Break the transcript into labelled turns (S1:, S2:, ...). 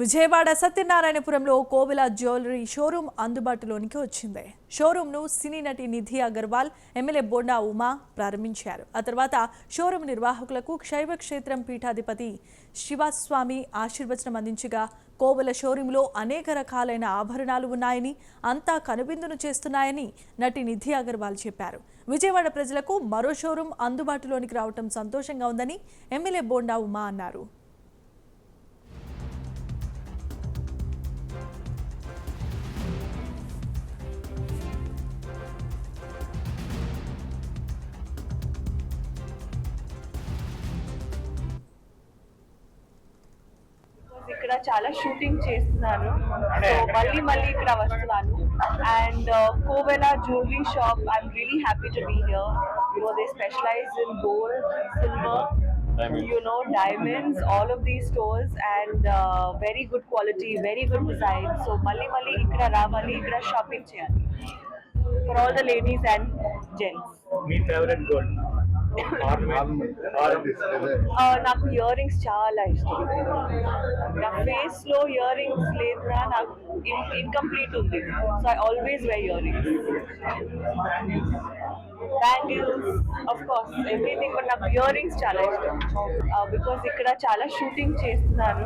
S1: విజయవాడ సత్యనారాయణపురంలో కోవెల jewellery showroom అందుబాటులోనికి వచ్చింది. షోరూమ్ను సినీ నటి Nidhi Agarwal, MLA bonda Uma ప్రారంభించారు. ఆ తర్వాత షోరూమ్ నిర్వాహకులకు శైవ క్షేత్రం పీఠాధిపతి శివస్వామి ఆశీర్వచనం అందించగా, కోవెల షోరూంలో అనేక రకాలైన ఆభరణాలు ఉన్నాయని, అంతా కనువిందును చేస్తున్నాయని నటి నిధి అగర్వాల్ చెప్పారు. విజయవాడ ప్రజలకు మరో షోరూమ్ అందుబాటులోనికి రావడం సంతోషంగా ఉందని ఎమ్మెల్యే బోండా ఉమా అన్నారు.
S2: ఇక్కడ చాలా షూటింగ్ చేస్తున్నాను. సో మళ్ళీ ఇక్కడ వస్తున్నాను. And Kovela jewellery shop, I'm really happy to be here. They specialize in gold, silver, diamonds, all of these stores, and very good quality, very good design. So mali ikkada ravali, ikkada shopping cheyali for all the ladies and gents.
S3: Me favourite gold
S2: నాకు ear rings చాలా ఇష్టం. నా face లో ear rings లేదురా, నాకు incomplete ఉంది. So I always wear ear rings, bangles, of course everything. But నాకు ear rings చాలా ఇష్టం బికాస్ ఇక్కడ చాలా షూటింగ్ చేస్తున్నారు.